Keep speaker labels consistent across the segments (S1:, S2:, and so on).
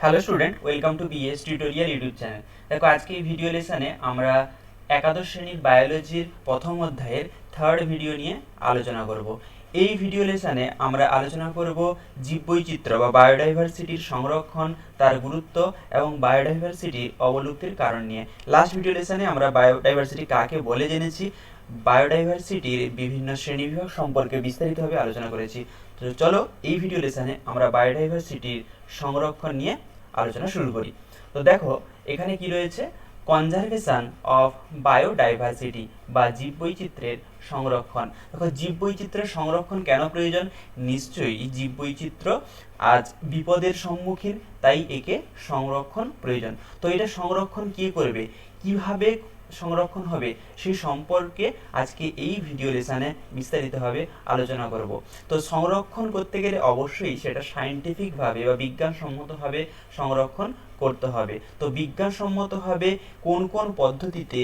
S1: Hello student, welcome to BS tutorial YouTube channel. দেখো, আজকে এই ভিডিও লেসনে আমরা একাদশ শ্রেণীর বায়োলজির প্রথম অধ্যায়ের থার্ড ভিডিও নিয়ে আলোচনা করব। এই ভিডিও লেসনে আমরা আলোচনা করব জীববৈচিত্র্য বা বায়োডাইভার্সিটির সংরক্ষণ, তার গুরুত্ব এবং বায়োডাইভার্সিটির অবলুপ্তির কারণ নিয়ে। লাস্ট ভিডিও লেসনে আমরা বায়োডাইভার্সিটি কাকে বলে জেনেছি, বায়োডাইভার্সিটির বিভিন্ন শ্রেণীবিভাগ সম্পর্কে বিস্তারিতভাবে আলোচনা করেছি। তো চলো এই ভিডিও লেসনে আমরা বায়োডাইভার্সিটির সংরক্ষণ নিয়ে আলোচনা শুরু করি। তো দেখো, এখানে কি রয়েছে, কনজারভেশন অফ বায়োডাইভার্সিটি বা জীববৈচিত্র্যের সংরক্ষণ। দেখো, জীববৈচিত্র্যের সংরক্ষণ কেন প্রয়োজন? নিশ্চয়ই জীববৈচিত্র্য আজ বিপদের সম্মুখীন, তাই একে সংরক্ষণ প্রয়োজন। তো এটা সংরক্ষণ কে করবে, কিভাবে সংরক্ষণ হবে, সেই সম্পর্কে আজকে এই ভিডিও লেসনে বিস্তারিতভাবে আলোচনা করব। তো সংরক্ষণ করতে গেলে অবশ্যই সেটা সায়েন্টিফিকভাবে বা বিজ্ঞানসম্মতভাবে সংরক্ষণ করতে হবে। তো বিজ্ঞানসম্মতভাবে কোন কোন পদ্ধতিতে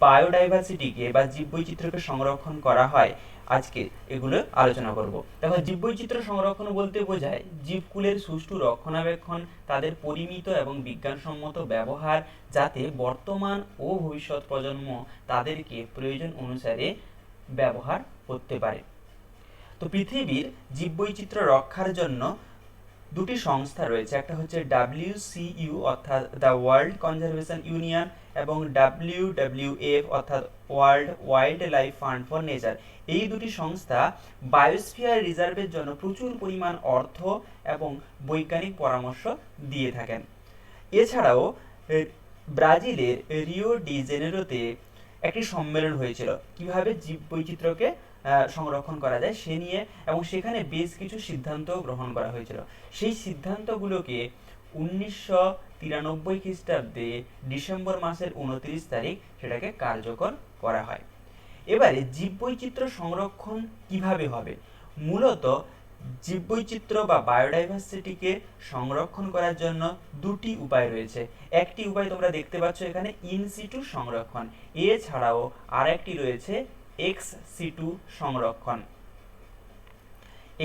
S1: বায়োডাইভার্সিটিকে বা জীববৈচিত্র্যকে সংরক্ষণ করা হয়, আজকে এগুলো আলোচনা করব। দেখো, জীববৈচিত্র্য সংরক্ষণ বলতে বোঝায় জীবকুলের সুষ্ঠু রক্ষণাবেক্ষণ, তাদের পরিমিত এবং বিজ্ঞানসম্মত ব্যবহার, যাতে বর্তমান ও ভবিষ্যৎ প্রজন্ম তাদেরকে প্রয়োজন অনুসারে ব্যবহার করতে পারে। তো পৃথিবীর জীববৈচিত্র্য রক্ষার জন্য দুটি সংস্থা রয়েছে, একটা হচ্ছে WCU অর্থাৎ দ্য ওয়ার্ল্ড কনজারভেশন ইউনিয়ন এবং WWF অর্থাৎ world wild life fund for nature. এই দুটি সংস্থা বায়োস্ফিয়ার রিজার্ভের জন্য প্রচুর পরিমাণ অর্থ এবং বৈজ্ঞানিক পরামর্শ দিয়ে থাকেন। এছাড়াও ব্রাজিলের রিও ডি জেনেরোতে একটি সম্মেলন হয়েছিল কিভাবে জীববৈচিত্র্যকে সংরক্ষণ করা যায় সে নিয়ে, এবং সেখানে বেশ কিছু সিদ্ধান্ত গ্রহণ করা হয়েছিল। সেই সিদ্ধান্তগুলোকে 1993 খ্রিস্টাব্দে ডিসেম্বর মাসের 29 তারিখ সেটাকে কার্যকর করা হয়। এবারে জীববৈচিত্র্য সংরক্ষণ কিভাবে হবে? মূলত জীববৈচিত্র্য বা বায়োডাইভার্সিটিকে সংরক্ষণ করার জন্য দুটি উপায় রয়েছে। একটি উপায় তোমরা দেখতে পাচ্ছ এখানে, ইনসিটু সংরক্ষণ। এছাড়াও আরেকটি রয়েছে এক্স সিটু সংরক্ষণ,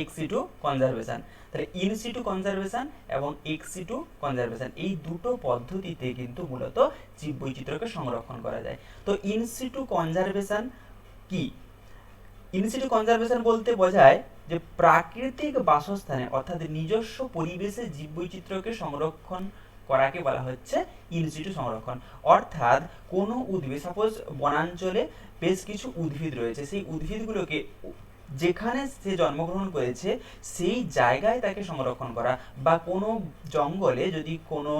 S1: এক্সিটু কনজারভেশন। তাহলে ইনসিটু কনজারভেশন এবং এক্সিটু কনজারভেশন, এই দুটো পদ্ধতিতে কিন্তু মূলত জীববৈচিত্র্যকে সংরক্ষণ করা যায়। তো ইনসিটু কনজারভেশন কি? ইনসিটু কনজারভেশন বলতে বোঝায় যে প্রাকৃতিক বাসস্থানে অর্থাৎ নিজস্ব পরিবেশে জীববৈচিত্র্যকে সংরক্ষণ করাকে বলা হচ্ছে ইনসিটু সংরক্ষণ। অর্থাৎ কোনো উদ্ভিদ, সাপোজ বনাঞ্চলে বেশ কিছু উদ্ভিদ রয়েছে, সেই উদ্ভিদগুলোকে যেখানে সে জন্মগ্রহণ করেছে সেই জায়গায় তাকে সংরক্ষণ করা, বা কোনো জঙ্গলে যদি কোনো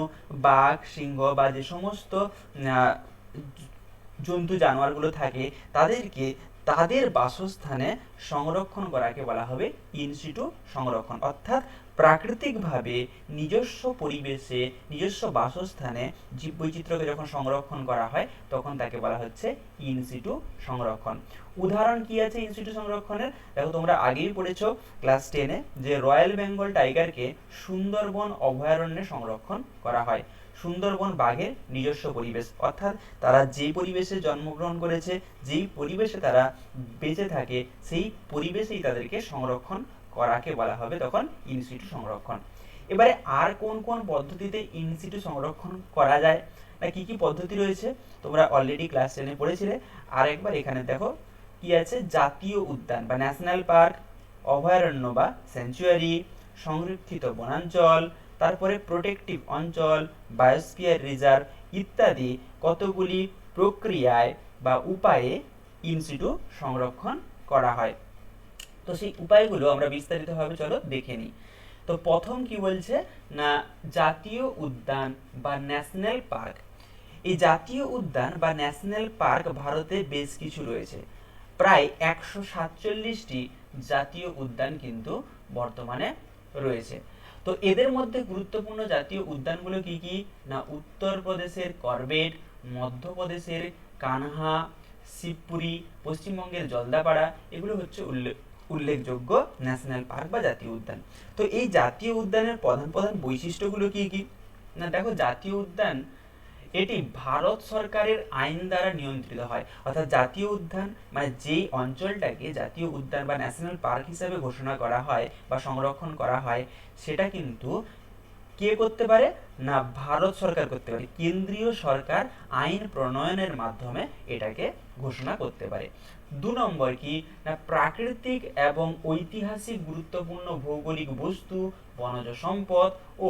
S1: বাঘ, সিংহ বা যে সমস্ত জন্তু জানোয়ারগুলো থাকে তাদেরকে তাদের বাসস্থানে সংরক্ষণ করাকে বলা হবে ইনসিটু সংরক্ষণ। অর্থাৎ প্রাকৃতিকভাবে নিজস্ব পরিবেশে নিজস্ব বাসস্থানে জীববৈচিত্র্যকে যখন সংরক্ষণ করা হয় তখন তাকে বলা হচ্ছে ইনসিটু সংরক্ষণ। উদাহরণ কি আছে ইনসিটু সংরক্ষণের? দেখো, তোমরা আগেই পড়েছো ক্লাস 10-এ যে রয়্যাল বেঙ্গল টাইগারকে সুন্দরবন অভয়ারণ্যে সংরক্ষণ করা হয়। সুন্দরবন বাঘের নিজস্ব পরিবেশ, অর্থাৎ তারা যেই পরিবেশে জন্মগ্রহণ করেছে, যেই পরিবেশে তারা বেঁচে থাকে, সেই পরিবেশেই তাদেরকে সংরক্ষণ করাকে বলা হবে তখন ইনসিটু সংরক্ষণ। এবারে আর কোন কোন পদ্ধতিতে ইনসিটু সংরক্ষণ করা যায়, না কি কি পদ্ধতি রয়েছে তোমরা অলরেডি ক্লাস 10-এ পড়েছিলে। আর একবার এখানে দেখো কি আছে, জাতীয় উদ্যান বা ন্যাশনাল পার্ক, অভয়ারণ্য বা স্যাংচুয়ারি, সংরক্ষিত বনাঞ্চল, তারপরে প্রোটেক্টিভ অঞ্চল, বায়োস্ফিয়ার রিজার্ভ ইত্যাদি কতগুলি প্রক্রিয়ায় বা উপায়ে ইনসিটু সংরক্ষণ করা হয়। তো সেই উপায়গুলো আমরা বিস্তারিতভাবে চলো দেখে নিই। তো প্রথম কি বলছে না, জাতীয় উদ্যান বা ন্যাশনাল পার্ক। এই জাতীয় উদ্যান বা ন্যাশনাল পার্ক ভারতে বেশ কিছু রয়েছে, প্রায় 147টি জাতীয় উদ্যান কিন্তু বর্তমানে রয়েছে। তো এদের মধ্যে গুরুত্বপূর্ণ জাতীয় উদ্যানগুলো কি কি, না উত্তরপ্রদেশের করবেট, মধ্যপ্রদেশের কানহা, শিবপুরি, পশ্চিমবঙ্গের জলদাপাড়া, এগুলো হচ্ছে উল্লেখযোগ্য ন্যাশনাল পার্ক বা জাতীয় উদ্যান। তো এই জাতীয় উদ্যানের প্রধান প্রধান বৈশিষ্ট্যগুলো কি কি, না দেখো, জাতীয় উদ্যান এটি ভারত সরকারের আইন দ্বারা নিয়ন্ত্রিত হয়। অর্থাৎ জাতীয় উদ্যান মানে যেই অঞ্চলটাকে জাতীয় উদ্যান বা ন্যাশনাল পার্ক হিসেবে ঘোষণা করা হয় বা সংরক্ষণ করা হয়, সেটা কিন্তু কে করতে পারে? না ভারত সরকার করতে পারে। কেন্দ্রীয় সরকার আইন প্রণয়নের মাধ্যমে এটাকে ঘোষণা করতে পারে। 2 নম্বর কি? না প্রাকৃতিক এবং ঐতিহাসিক গুরুত্বপূর্ণ ভৌগোলিক বস্তু, বনজ সম্পদ ও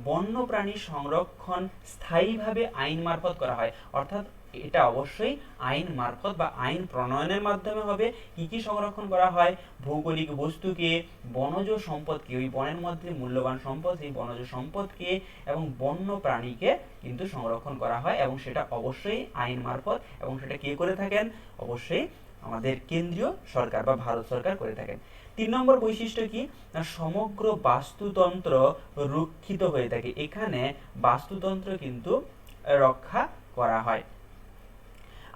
S1: বন্যপ্রাণী সংরক্ষণ স্থায়ীভাবে আইন মারফত করা হয়। অর্থাৎ এটা অবশ্যই আইন মারফত বা আইন প্রণয়নের মাধ্যমে হবে। কি কি সংরক্ষণ করা হয়? ভৌগোলিক বস্তুকে, বনজ সম্পদকে, ওই বনের মধ্যে মূল্যবান সম্পদ সেই বনজ সম্পদকে এবং বন্য প্রাণীকে কিন্তু সংরক্ষণ করা হয়, এবং সেটা অবশ্যই আইন মারফত, এবং সেটা কে করে থাকেন? অবশ্যই আমাদের কেন্দ্রীয় সরকার বা ভারত সরকার করে থাকেন। 3 নম্বর বৈশিষ্ট্য কি? না সমগ্র বাস্তুতন্ত্র রক্ষিত হয়ে থাকে। এখানে বাস্তুতন্ত্র কিন্তু রক্ষা করা হয়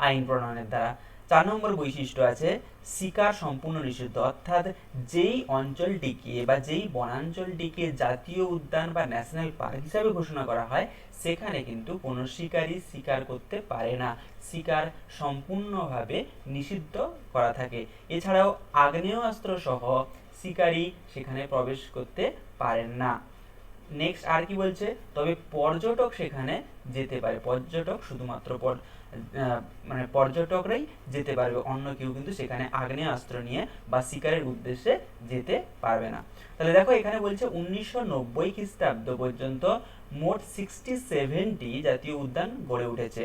S1: আইন প্রণয়নের দ্বারা। 4 নম্বর বৈশিষ্ট্য আছে শিকার সম্পূর্ণ নিষিদ্ধ। অর্থাৎ যেই অঞ্চলটিকে বা যেই বনাঞ্চলটিকে জাতীয় উদ্যান বা ন্যাশনাল পার্ক হিসাবে ঘোষণা করা হয়, সেখানে কিন্তু কোনো শিকারী শিকার করতে পারে না। শিকার সম্পূর্ণভাবে নিষিদ্ধ করা থাকে। এছাড়াও আগ্নেয়াস্ত্র সহ শিকারী সেখানে প্রবেশ করতে পারেন না। নেক্সট আর কি বলছে? তবে পর্যটক সেখানে যেতে পারে। পর্যটক শুধুমাত্র মানে পর্যটকরাই যেতে পারবে, অন্য কেউ কিন্তু সেখানে আগ্নেয়াস্ত্র নিয়ে বা শিকারের উদ্দেশ্যে যেতে পারবে না। তাহলে দেখো এখানে বলছে 1990 খ্রিস্টাব্দ পর্যন্ত মোট 67টি জাতীয় উদ্যান গড়ে উঠেছে।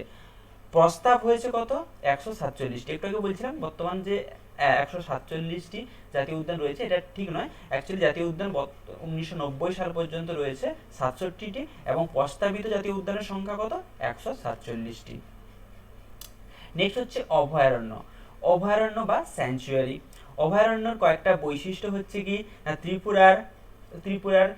S1: প্রস্তাব হয়েছে কত? 147টি। একটু আগে বলছিলাম বর্তমান যে 147টি জাতীয় উদ্যান রয়েছে, এটা ঠিক নয়। অ্যাকচুয়ালি জাতীয় উদ্যান 1990 সাল পর্যন্ত রয়েছে 67টি, এবং প্রস্তাবিত জাতীয় উদ্যানের সংখ্যা কত? 147টি। নেক্সট হচ্ছে অভয়ারণ্য। অভয়ারণ্য বা স্যাংচুয়ারি। অভয়ারণ্যের কয়েকটা বৈশিষ্ট্য হচ্ছে কি? না ত্রিপুরার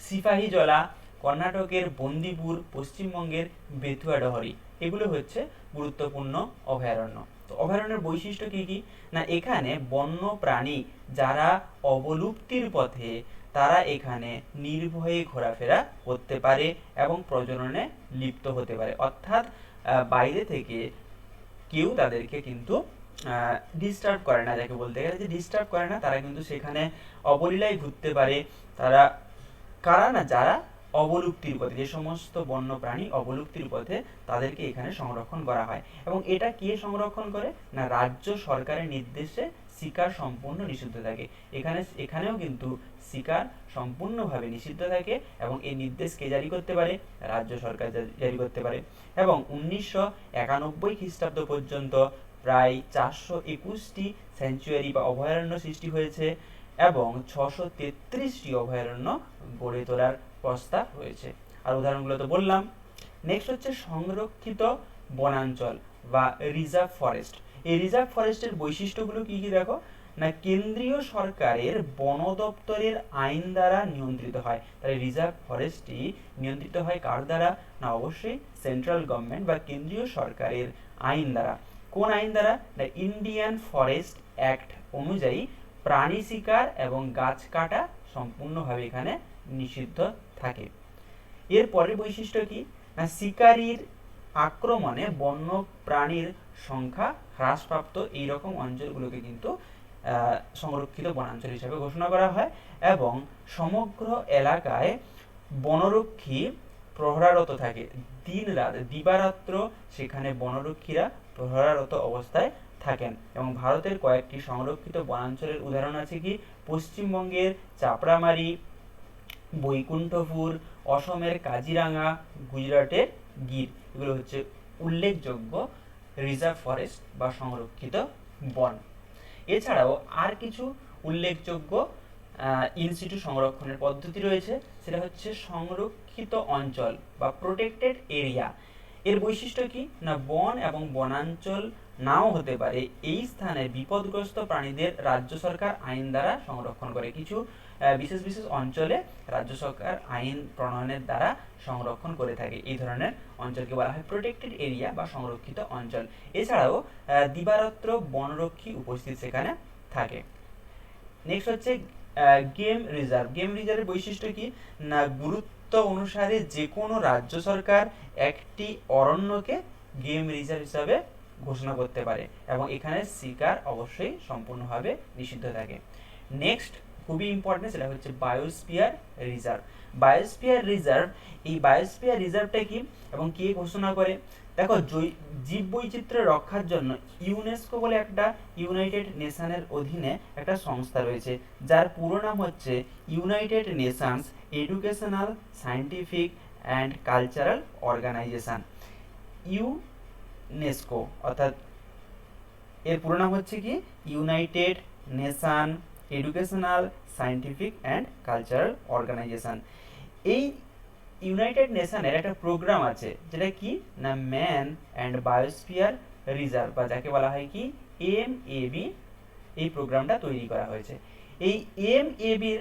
S1: সিপাহীজলা, কর্ণাটকের বন্দিপুর, পশ্চিমবঙ্গের বেতুয়াডহরি, এগুলো হচ্ছে গুরুত্বপূর্ণ অভয়ারণ্য। তো অভয়ারণ্যের বৈশিষ্ট্য কি কি? না এখানে বন্য প্রাণী যারা অবলুপ্তির পথে, তারা এখানে নির্ভয়ে ঘোরাফেরা করতে পারে এবং প্রজননে লিপ্ত হতে পারে। অর্থাৎ বাইরে থেকে কেউ তাদেরকে কিন্তু ডিস্টার্ব করে না। যাকে বলতে গেলে যে ডিস্টার্ব করে না, তারা কিন্তু সেখানে অবলীলায় ঘুরতে পারে। তারা কারা? না যারা অবলুপ্তির পথে, যে সমস্ত বন্য প্রাণী অবলুপ্তির পথে, তাদেরকে এখানে সংরক্ষণ করা হয়। এবং এটা কে সংরক্ষণ করে? না রাজ্য সরকারের নির্দেশে শিকার সম্পূর্ণ নিষিদ্ধ থাকে। এখানেও কিন্তু শিকার সম্পূর্ণভাবে নিষিদ্ধ থাকে, এবং এই নির্দেশ কে জারি করতে পারে? রাজ্য সরকার জারি করতে পারে। এবং 1991 খ্রিস্টাব্দ পর্যন্ত প্রায় 421টি স্যাংচুয়ারি বা অভয়ারণ্য সৃষ্টি হয়েছে, এবং 633টি অভয়ারণ্য গড়ে তোলার প্রস্তাব রয়েছে। আর উদাহরণগুলো তো বললাম। নেক্সট হচ্ছে সংরক্ষিত বনাঞ্চল বা রিজার্ভ ফরেস্ট। এই রিজার্ভ ফরেস্টের বৈশিষ্ট্যগুলো কি কি দেখো? না কেন্দ্রীয় সরকারের বন দপ্তরের আইন দ্বারা নিয়ন্ত্রিত হয়। তাহলে রিজার্ভ ফরেস্টটি নিয়ন্ত্রিত হয় কার দ্বারা? না অবশ্যই সেন্ট্রাল গভর্নমেন্ট বা কেন্দ্রীয় সরকারের আইন দ্বারা। কোন আইন দ্বারা? না ইন্ডিয়ান ফরেস্ট অ্যাক্ট অনুযায়ী প্রাণী শিকার এবং গাছ কাটা সম্পূর্ণভাবে এখানে নিষিদ্ধ থাকে। এর পরের বৈশিষ্ট্য কি? না শিকারীর আক্রমণে বন্য প্রাণীর সংখ্যা হ্রাসপ্রাপ্ত এইরকম অঞ্চলগুলোকে কিন্তু সংরক্ষিত বনাঞ্চল হিসেবে ঘোষণা করা হয়, এবং সমগ্র এলাকায় বনরক্ষী প্রহরারত থাকে। দিন রাত দিবারাত্র সেখানে বনরক্ষীরা প্রহরারত অবস্থায় থাকেন। এবং ভারতের কয়েকটি সংরক্ষিত বনাঞ্চলের উদাহরণ আছে কি? পশ্চিমবঙ্গের চাপড়ামারি, বৈকুণ্ঠপুর, অসমের কাজিরাঙা, গুজরাটের গির, এগুলো হচ্ছে উল্লেখযোগ্য রিজার্ভ ফরেস্ট বা সংরক্ষিত বন। এছাড়াও আর কিছু উল্লেখযোগ্য ইনস্টিটিউট সংরক্ষণের পদ্ধতি রয়েছে, সেটা হচ্ছে সংরক্ষিত অঞ্চল বা প্রোটেক্টেড এরিয়া। এর বৈশিষ্ট্য কি? না বন এবং বনাঞ্চল নাও হতে পারে, এই স্থানে বিপদগ্রস্ত প্রাণীদের রাজ্য সরকার আইন দ্বারা সংরক্ষণ করে। কিছু বিশেষ বিশেষ অঞ্চলে রাজ্য সরকার আইন প্রণয়নের দ্বারা সংরক্ষণ করে থাকে। এই ধরনের অঞ্চলকে বলা হয় প্রোটেক্টেড এরিয়া বা সংরক্ষিত অঞ্চল। এছাড়াও দিবারাত্র বনরক্ষী উপস্থিত সেখানে থাকে। নেক্সট হচ্ছে গেম রিজার্ভ। গেম রিজার্ভের বৈশিষ্ট্য কি? না গুরুত্ব অনুসারে যে কোনো রাজ্য সরকার একটি অরণ্যকে গেম রিজার্ভ হিসাবে ঘোষণা করতে পারে, এবং এখানে শিকার অবশ্যই সম্পূর্ণভাবে নিষিদ্ধ থাকে। নেক্সট খুবই ইম্পর্টেন্ট, সেটা হচ্ছে বায়োস্ফিয়ার রিজার্ভ। বায়োস্ফিয়ার রিজার্ভ, এই বায়োস্ফিয়ার রিজার্ভটা কি এবং কে ঘোষণা করে? দেখো, জীববৈচিত্র্য রক্ষার জন্য ইউনেস্কো বলে একটা ইউনাইটেড নেশনের অধীনে একটা সংস্থা রয়েছে, যার পুরো নাম হচ্ছে United Nations Educational, Scientific and Cultural Organization. UNESCO অর্থাৎ এর পুরো নাম হচ্ছে কি United Nation Educational, Scientific and Cultural Organization. এই ইউনাইটেড নেশনের একটা প্রোগ্রাম আছে, যেটা কি না ম্যান অ্যান্ড বায়োস্ফিয়ার রিজার্ভ, বা যাকে বলা হয় কি এমএবি। এই প্রোগ্রামটা তৈরি করা হয়েছে। এই এমএবির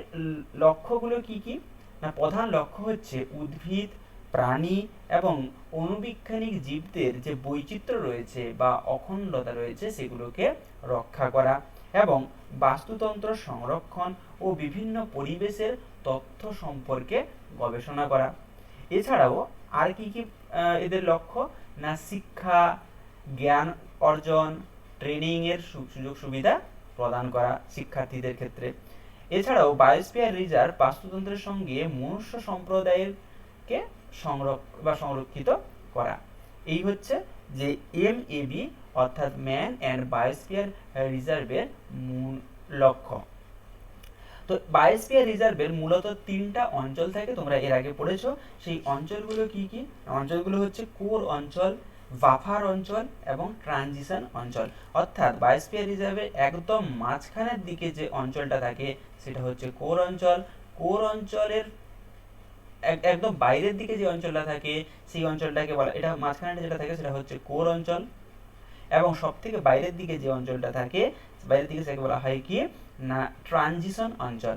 S1: লক্ষ্যগুলো কি কি না, প্রধান লক্ষ্য হচ্ছে উদ্ভিদ, প্রাণী এবং অণুবীক্ষণিক জীবদের যে বৈচিত্র্য রয়েছে বা অখণ্ডতা রয়েছে সেগুলোকে রক্ষা করা এবং বাস্তুতন্ত্র সংরক্ষণ ও বিভিন্ন পরিবেশের তথ্য সম্পর্কে গবেষণা করা। এছাড়াও আর কি কি এদের লক্ষ্য না, শিক্ষা, জ্ঞান অর্জন, ট্রেনিংয়ের সুযোগ সুবিধা প্রদান করা শিক্ষার্থীদের ক্ষেত্রে। এছাড়াও বায়োস্ফিয়ার রিজার্ভ বাস্তুতন্ত্রের সঙ্গে মনুষ্য সম্প্রদায়েরকে সংরক্ষিত করা। এই হচ্ছে যে এমএবি অর্থাৎ ম্যান অ্যান্ড বায়োস্ফিয়ার রিজার্ভের মূল লক্ষ্য। তো বায়োস্ফিয়ার রিজার্ভের মূলত 3টা অঞ্চল থাকে, তোমরা এর আগে পড়েছো। সেই অঞ্চলগুলো কি কি? অঞ্চলগুলো হচ্ছে কোর অঞ্চল, বাফার অঞ্চল এবং ট্রানজিশন অঞ্চল। অর্থাৎ বায়োস্ফিয়ার রিজার্ভের একদম মাঝখানের দিকে যে অঞ্চলটা থাকে সেটা হচ্ছে কোর অঞ্চল। কোর অঞ্চলের একদম বাইরের দিকে যে অঞ্চলটা থাকে সেই অঞ্চলটাকে বলা, এটা মাঝখানে যেটা থাকে সেটা হচ্ছে কোর অঞ্চল। এবং সব থেকে বাইরের দিকে যে অঞ্চলটা থাকে, বাইরের দিকে সেটাকে বলা হয় কি না ট্রানজিশন অঞ্চল।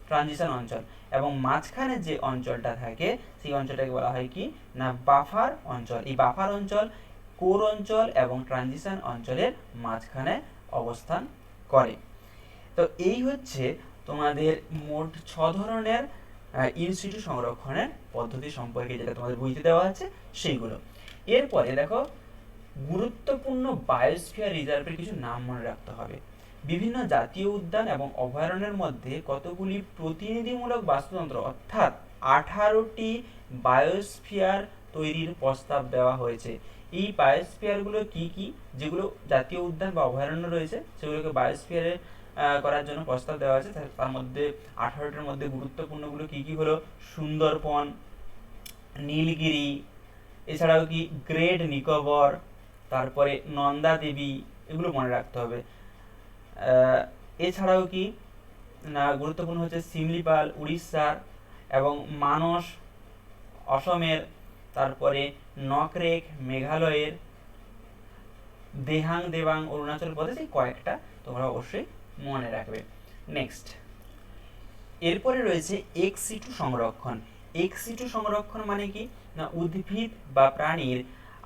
S1: ট্রানজিশন অঞ্চল। এবং মাঝখানে যে অঞ্চলটা থাকে সেই অঞ্চলটাকে বলা হয় কি না বাফার অঞ্চল। এই বাফার অঞ্চল কোর অঞ্চল এবং ট্রানজিশন অঞ্চলের মাঝখানে অবস্থান করে। তো এই হচ্ছে তোমাদের মোট 6 ধরনের ইনস্টিটিউ সংরক্ষণের পদ্ধতি সম্পর্কে যেটা তোমাদের বইতে দেওয়া আছে সেইগুলো। এরপরে দেখো, গুরুত্বপূর্ণ বায়োস্ফিয়ার রিজার্ভের কিছু নাম মনে রাখতে হবে। বিভিন্ন জাতীয় উদ্যান এবং অভয়ারণ্যের মধ্যে কতগুলি প্রতিনিধিমূলক বাস্তুতন্ত্র অর্থাৎ 18টি বায়োস্ফিয়ার তৈরির প্রস্তাব দেওয়া হয়েছে। এই বায়োস্ফিয়ারগুলো কি কি? যেগুলো জাতীয় উদ্যান বা অভয়ারণ্য রয়েছে সেগুলোকে বায়োস্ফিয়ারে করার জন্য প্রস্তাব দেওয়া আছে। তার মধ্যে 18টার মধ্যে গুরুত্বপূর্ণগুলো কি কি হলো, সুন্দরবন, নীলগিরি, এছাড়াও কি গ্রেট নিকোবর, তারপরে নন্দা দেবী, এগুলো মনে রাখতে হবে। এছাড়াও কি না গুরুত্বপূর্ণ হচ্ছে শিমলিপাল উড়িষ্যার, এবং মানস অসমের, তারপরে নকরেক মেঘালয়ের, দেহাং দেবাং অরুণাচল প্রদেশ। এই কয়েকটা তোমরা অবশ্যই মনে রাখবে। নেক্সট, এরপরে রয়েছে এক্স-সিটু সংরক্ষণ। এক্স-সিটু সংরক্ষণ মানে কি না উদ্ভিদ বা প্রাণীর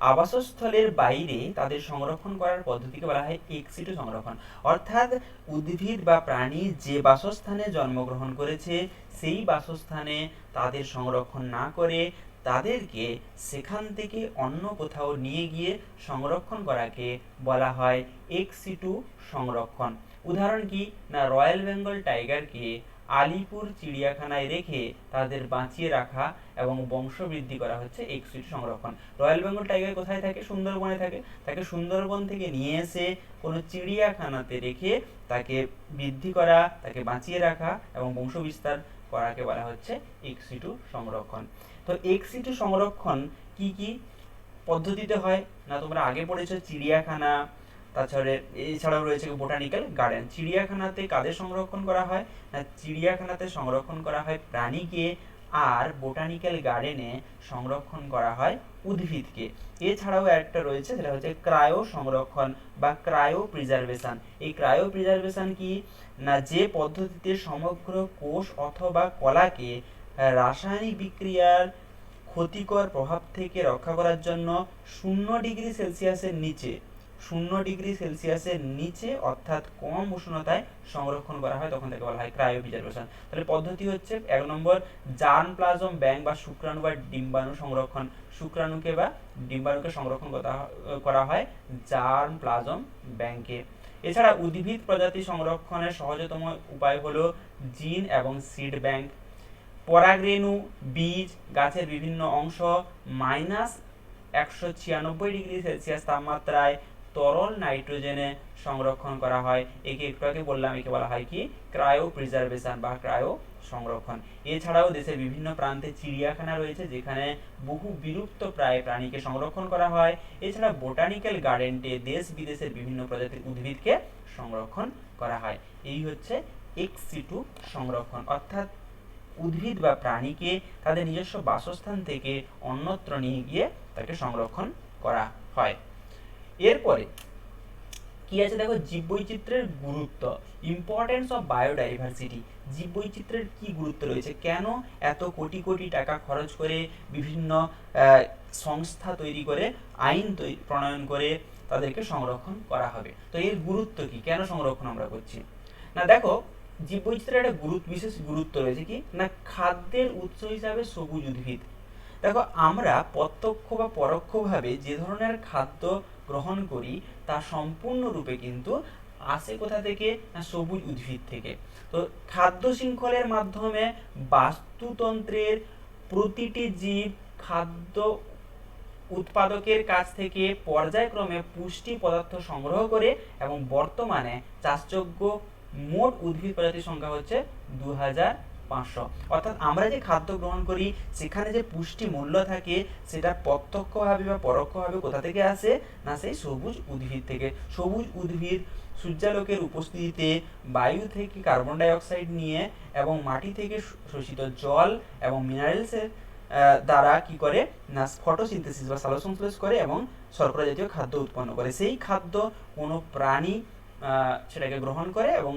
S1: আবাসস্থলের বাইরে তাদের সংরক্ষণ করার পদ্ধতিকে বলা হয় এক্স-সিটু সংরক্ষণ। অর্থাৎ উদ্ভিদ বা প্রাণী যে বাসস্থানে জন্মগ্রহণ করেছে সেই বাসস্থানে তাদের সংরক্ষণ না করে তাদেরকে সেখান থেকে অন্য কোথাও নিয়ে গিয়ে সংরক্ষণ করাকে বলা হয় এক্স-সিটু সংরক্ষণ। উদাহরণ কি না রয়্যাল বেঙ্গল টাইগারকে আলিপুর চিড়িয়াখানায় রেখে তাদের বাঁচিয়ে রাখা এবং বংশবৃদ্ধি করা হচ্ছে এক্স-সিটু সংরক্ষণ। রয়্যাল বেঙ্গল টাইগার কোথায় থাকে? সুন্দরবনে থাকে। তাকে সুন্দরবন থেকে নিয়ে এসে কোনো চিড়িয়াখানাতে রেখে তাকে বৃদ্ধি করা, তাকে বাঁচিয়ে রাখা এবং বংশবিস্তার করাকে বলা হচ্ছে এক্স-সিটু সংরক্ষণ। তো এক্স-সিটু সংরক্ষণ কি কি পদ্ধতিতে হয় না তোমরা আগে পড়েছো, চিড়িয়াখানা, তাছাড়া এছাড়াও রয়েছে বোটানিক্যাল গার্ডেন। চিড়িয়াখানাতে কাদের সংরক্ষণ করা হয় না চিড়িয়াখানাতে সংরক্ষণ করা হয় প্রাণীকে, আর বোটানিক্যাল গার্ডেনে সংরক্ষণ করা হয় উদ্ভিদকে। এছাড়াও একটা রয়েছে সেটা হচ্ছে ক্রায়ো সংরক্ষণ বা ক্রায়ো প্রিজার্ভেশন। এই ক্রায়ো প্রিজার্ভেশন কি না যে পদ্ধতিতে সমগ্র কোষ অথবা কলাকে রাসায়নিক বিক্রিয়ার ক্ষতিকর প্রভাব থেকে রক্ষা করার জন্য 0°C নিচে অর্থাৎ কম উষ্ণতায় সংরক্ষণ করা হয়, তখন তাকে বলা হয় ক্রায়ো প্রিজার্ভেশন। তাহলে পদ্ধতি হচ্ছে 1 নম্বর জার্ম প্লাজম ব্যাংক বা শুক্রাণু বা ডিম্বাণু সংরক্ষণ। শুক্রাণুকে বা ডিম্বাণুকে সংরক্ষণ করা হয় জার্ম প্লাজম ব্যাংকে। এছাড়া উদ্ভিদ প্রজাতি সংরক্ষণের সহজতম উপায় হলো জিন এবং সিড ব্যাংক। পরাগরেণু, বীজ, গাছের বিভিন্ন অংশ -196 ডিগ্রি সেলসিয়াস তাপমাত্রায় তরল নাইট্রোজেনে সংরক্ষণ করা হয়। একে একটু আগে বললাম, একে বলা হয় কি ক্রায়ো প্রিজার্ভেশন বা ক্রায়ো সংরক্ষণ। এছাড়াও দেশের বিভিন্ন প্রান্তে চিড়িয়াখানা রয়েছে যেখানে বহু বিলুপ্ত প্রায় প্রাণীকে সংরক্ষণ করা হয়। এছাড়া বোটানিক্যাল গার্ডেনটে দেশ বিদেশের বিভিন্ন প্রজাতির উদ্ভিদকে সংরক্ষণ করা হয়। এই হচ্ছে এক্স সিটু সংরক্ষণ, অর্থাৎ উদ্ভিদ বা প্রাণীকে তাদের নিজস্ব বাসস্থান থেকে অন্যত্র নিয়ে গিয়ে তাকে সংরক্ষণ করা হয়। এরপরে কি আছে দেখো, জীববৈচিত্র্যের গুরুত্ব, ইম্পর্টেন্স অফ বায়োডাইভার্সিটি। জীববৈচিত্র্যের কি গুরুত্ব রয়েছে, কেন এত কোটি কোটি টাকা খরচ করে বিভিন্ন সংস্থা তৈরি করে আইন প্রণয়ন করে তাদেরকে সংরক্ষণ করা হবে। তো এর গুরুত্ব কি, কেন সংরক্ষণ আমরা করছি না, দেখো জীববৈচিত্র্যের একটা বিশেষ গুরুত্ব রয়েছে কি না, খাদ্যের উৎস হিসাবে সবুজ উদ্ভিদ। দেখো আমরা প্রত্যক্ষ বা পরোক্ষভাবে যে ধরনের খাদ্য গ্রহণ করি তা সম্পূর্ণরূপে কিন্তু আসে কোথা থেকে না, সবুজ উদ্ভিদ থেকে। তো খাদ্য শৃঙ্খলের মাধ্যমে বাস্তুতন্ত্রের প্রতিটি জীব খাদ্য উৎপাদকের কাছ থেকে পর্যায়ক্রমে পুষ্টি পদার্থ সংগ্রহ করে এবং বর্তমানে চাষযোগ্য মোট উদ্ভিদ প্রজাতির সংখ্যা হচ্ছে 2500। অর্থাৎ আমরা যে খাদ্য গ্রহণ করি সেখানে যে পুষ্টি মূল্য থাকে সেটা প্রত্যক্ষভাবে বা পরোক্ষভাবে কোথা থেকে আসে না, সেই সবুজ উদ্ভিদ থেকে। সবুজ উদ্ভিদ সূর্যালোকের উপস্থিতিতে বায়ু থেকে কার্বন ডাই অক্সাইড নিয়ে এবং মাটি থেকে শোষিত জল এবং মিনারেলসের দ্বারা কি করে না, ফটোসিনথেসিস বা সালোকসংশ্লেষ করে এবং শর্করা জাতীয় খাদ্য উৎপন্ন করে। সেই খাদ্য কোনো প্রাণী সেটাকে গ্রহণ করে এবং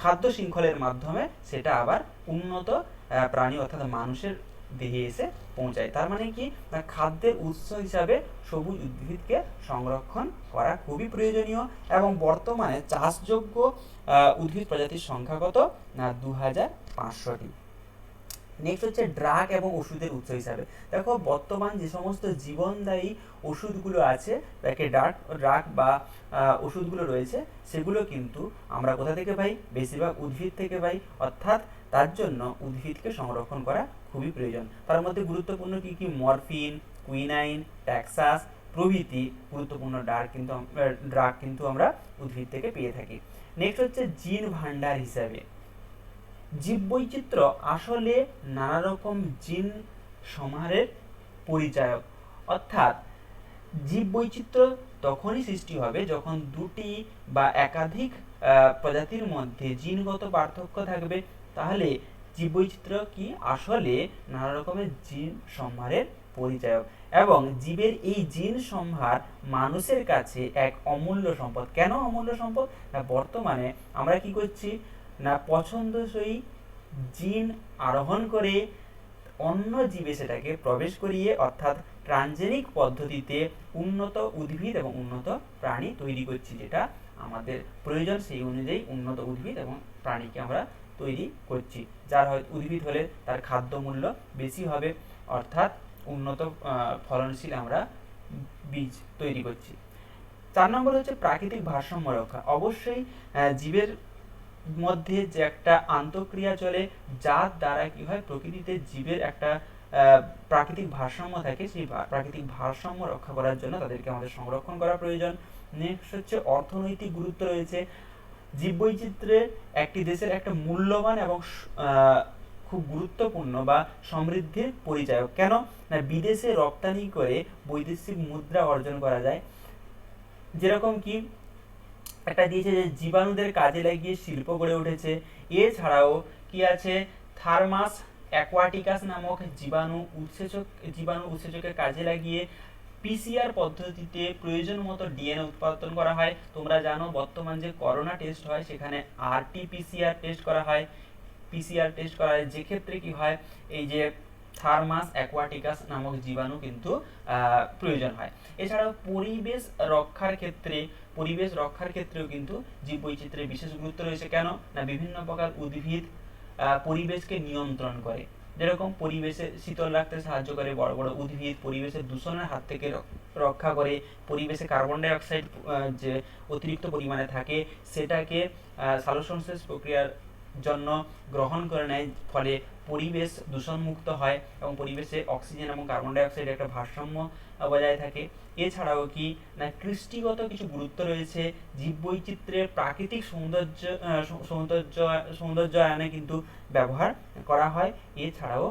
S1: খাদ্য শৃঙ্খলের মাধ্যমে সেটা আবার উন্নত প্রাণী অর্থাৎ মানুষের দেহে এসে পৌঁছায়। তার মানে কি না, খাদ্যের উৎস হিসাবে সবুজ উদ্ভিদকে সংরক্ষণ করা খুবই প্রয়োজনীয় এবং বর্তমানে চাষযোগ্য উদ্ভিদ প্রজাতির সংখ্যা কত না, 2500টি। নেক্সট হচ্ছে ড্রাগ এবং ওষুধের উৎস হিসাবে। দেখো বর্তমান যে সমস্ত জীবনদায়ী ওষুধগুলো আছে, তাকে ড্রাগ বা ওষুধগুলো রয়েছে, সেগুলো কিন্তু আমরা কোথা থেকে পাই, বেশিরভাগ উদ্ভিদ থেকে পাই। অর্থাৎ তার জন্য উদ্ভিদকে সংরক্ষণ করা খুবই প্রয়োজন। তার মধ্যে গুরুত্বপূর্ণ কি কি, মরফিন, কুইনাইন, ট্যাক্সাস প্রভৃতি গুরুত্বপূর্ণ ড্রাগ কিন্তু আমরা উদ্ভিদ থেকে পেয়ে থাকি। নেক্সট হচ্ছে জিন ভান্ডার হিসাবে। জীববৈচিত্র্য আসলে নানা রকম জিন সমাহারের পরিচায়ক, অর্থাৎ জীববৈচিত্র্য তখনই সৃষ্টি হবে যখন দুটি বা একাধিক প্রজাতির মধ্যে জিনগত পার্থক্য থাকবে। তাহলে জীববৈচিত্র্য কি, আসলে নানা রকমের জিন সম্ভারের পরিচায়ক এবং জীবের এই জিন সম্ভার মানুষের কাছে এক অমূল্য সম্পদ। কেন অমূল্য সম্পদ না, বর্তমানে আমরা কি করছি না, পছন্দসই জিন আরোহণ করে অন্য জীবে সেটাকে প্রবেশ করিয়ে অর্থাৎ ট্রানজেনিক পদ্ধতিতে উন্নত উদ্ভিদ এবং উন্নত প্রাণী তৈরি করছি, যেটা আমাদের প্রয়োজন সেই অনুযায়ী উন্নত উদ্ভিদ এবং প্রাণীকে আমরা তৈরি করছি। যার হয় উদ্ভিদ হলে তার খাদ্য মূল্য বেশি হবে, অর্থাৎ উন্নত ফলনশীল আমরা বীজ তৈরি করছি। 4 নম্বর হচ্ছে প্রাকৃতিক ভারসাম্য রক্ষা। অবশ্যই জীবের মধ্যে যে একটা আন্তঃক্রিয়া চলে, যার দ্বারা কি হয় প্রকৃতিতে জীবের একটা প্রাকৃতিক ভারসাম্য থাকে, সেই প্রাকৃতিক ভারসাম্য রক্ষা করার জন্য তাদেরকে আমাদের সংরক্ষণ করা প্রয়োজন। নেক্সট হচ্ছে অর্থনৈতিক গুরুত্ব রয়েছে। জীববৈচিত্র্যের একটি দেশের একটা মূল্যবান এবং খুব গুরুত্বপূর্ণ বা সমৃদ্ধির পরিচায়ক। কেন না, বিদেশে রপ্তানি করে বৈদেশিক মুদ্রা অর্জন করা যায়। যেরকম কি একটা দিয়েছে যে জীবাণুদের কাজে লাগিয়ে শিল্প গড়ে উঠেছে। এছাড়াও কি আছে, থার্মাস অ্যাকোয়াটিকাস নামক জীবাণু উৎসেচকের কাজে লাগিয়ে পিসিআর পদ্ধতিতে প্রয়োজন মতো ডিএনএ উৎপাদন করা হয়। তোমরা জানো বর্তমান যে করোনা টেস্ট হয় সেখানে আরটিপিসিআর টেস্ট করা হয়, পিসিআর টেস্ট করা হয়, যে ক্ষেত্রে কি হয় এই যে থার্মাস অ্যাকোয়াটিকাস নামক জীবাণু কিন্তু প্রয়োজন হয়। এছাড়াও পরিবেশ রক্ষার ক্ষেত্রেও কিন্তু জীববৈচিত্র্যের বিশেষ গুরুত্ব রয়েছে। কেন না, বিভিন্ন প্রকার উদ্ভিদ পরিবেশকে নিয়ন্ত্রণ করে। যেরকম পরিবেশে শীতল রাখতে সাহায্য করে বড় বড় উদ্ভিদ, পরিবেশের দূষণের হাত থেকে রক্ষা করে, পরিবেশে কার্বন ডাই অক্সাইড যে অতিরিক্ত পরিমাণে থাকে সেটাকে সালোকসংশ্লেষ প্রক্রিয়ার জন্য গ্রহণ করে নেয়, ফলে পরিবেশ দূষণমুক্ত হয় এবং পরিবেশে অক্সিজেন এবং কার্বন ডাই অক্সাইডের একটা ভারসাম্য বজায় থাকে। এছাড়াও কি না কৃষ্টিগত কিছু গুরুত্ব রয়েছে, জীববৈচিত্র্যের প্রাকৃতিক সৌন্দর্যায়নে কিন্তু ব্যবহার করা হয়। এছাড়াও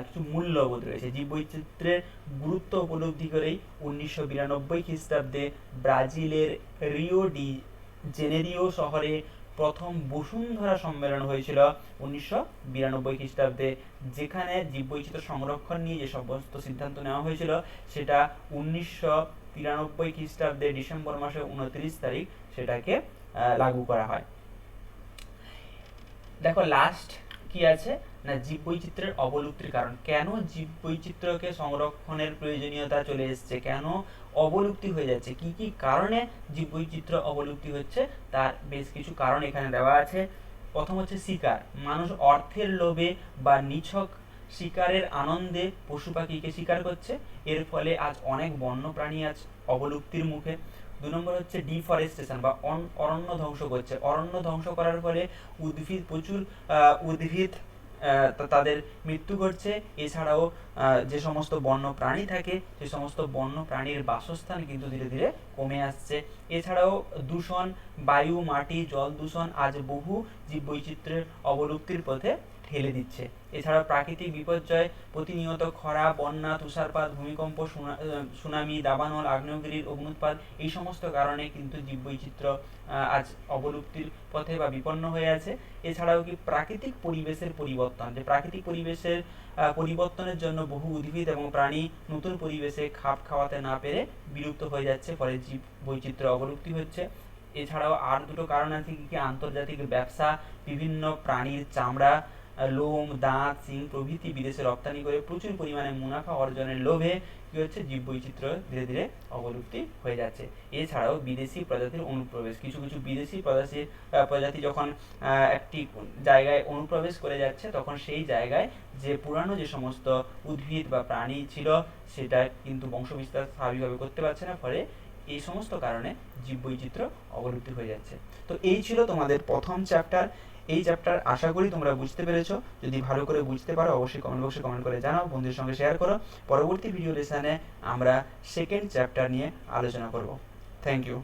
S1: কিছু মূল্যবোধ রয়েছে। জীববৈচিত্র্যের গুরুত্ব উপলব্ধি করেই 1992 খ্রিস্টাব্দে ব্রাজিলের রিও ডি জেনেরিও শহরে প্রথম বসুন্ধরা সম্মেলন হয়েছিল 1992 খ্রিস্টাব্দে, যেখানে জীববৈচিত্র্য সংরক্ষণ নিয়ে যে সমস্ত সিদ্ধান্ত নেওয়া হয়েছিল সেটা 1993 খ্রিস্টাব্দে ডিসেম্বর মাসের 29 তারিখ সেটাকে লাগু করা হয়। দেখো লাস্ট কি আছে না জীববৈচিত্র্যের অবলুপ্তির কারণ। কেন জীববৈচিত্র্যকে সংরক্ষণের প্রয়োজনীয়তা চলে এসছে, কেন অবলুপ্তি হয়ে যাচ্ছে, কি কি কারণে জীববৈচিত্র্য অবলুপ্তি হচ্ছে, তার বেশ কিছু কারণ এখানে দেওয়া আছে। প্রথম হচ্ছে শিকার। মানুষ অর্থের লোভে বা নিছক শিকারের আনন্দে পশু পাখিকে শিকার করছে, এর ফলে আজ অনেক বন্য প্রাণী আজ অবলুপ্তির মুখে। 2 নম্বর হচ্ছে ডিফরেস্টেশন বা অরণ্য ধ্বংস করছে। অরণ্য ধ্বংস করার ফলে প্রচুর উদ্ভিদ তাদের মৃত্যু ঘটছে। এছাড়াও যে সমস্ত বন্য প্রাণী থাকে সে সমস্ত বন্য প্রাণীর বাসস্থান কিন্তু ধীরে ধীরে কমে আসছে। এছাড়াও দূষণ, বায়ু, মাটি, জল দূষণ আজ বহু জীববৈচিত্র্যের অবলুপ্তির পথে ঠেলে দিচ্ছে। এছাড়াও প্রাকৃতিক বিপর্যয়, প্রতিনিয়ত খরা, বন্যা, তুষারপাত, ভূমিকম্প, সুনামি, দাবানল, আগ্নেয়গিরির অগ্নুৎপাত, এই সমস্ত কারণে কিন্তু জীববৈচিত্র্য আজ অবলুপ্তির পথে বা বিপন্ন হয়ে আছে। এছাড়াও কি প্রাকৃতিক পরিবেশের পরিবর্তন, যে প্রাকৃতিক পরিবেশের পরিবর্তনের জন্য বহু উদ্ভিদ এবং প্রাণী নতুন পরিবেশে খাপ খাওয়াতে না পেরে বিলুপ্ত হয়ে যাচ্ছে, ফলে জীববৈচিত্র্য অবলুপ্তি হচ্ছে। এছাড়াও আর দুটো কারণ আছে কি, আন্তর্জাতিক ব্যবসা, বিভিন্ন প্রাণীর চামড়া, লোম, দাঁত, শিং প্রভৃতি বিদেশে রপ্তানি করে প্রচুর পরিমাণে মুনাফা অর্জনের লোভে কি হচ্ছে জীববৈচিত্র্য ধীরে ধীরে অবলুপ্তি হয়ে যাচ্ছে। এছাড়াও বিদেশি প্রজাতির অনুপ্রবেশ, কিছু কিছু বিদেশি প্রজাতি যখন একটি জায়গায় অনুপ্রবেশ করে যাচ্ছে তখন সেই জায়গায় যে পুরানো যে সমস্ত উদ্ভিদ বা প্রাণী ছিল সেটা কিন্তু বংশবিস্তার স্বাভাবিকভাবে করতে পারছে না, ফলে এই সমস্ত কারণে জীববৈচিত্র্য অবলুপ্তি হয়ে যাচ্ছে। তো এই ছিল তোমাদের প্রথম চ্যাপ্টার। এই চ্যাপ্টার আশা করি তোমরা বুঝতে পেরেছো। যদি ভালো করে বুঝতে পারো অবশ্যই কমেন্ট বক্সে কমেন্ট করে জানাও, বন্ধুদের সঙ্গে শেয়ার করো। পরবর্তী ভিডিও লেসনে আমরা সেকেন্ড চ্যাপ্টার নিয়ে আলোচনা করব। Thank you.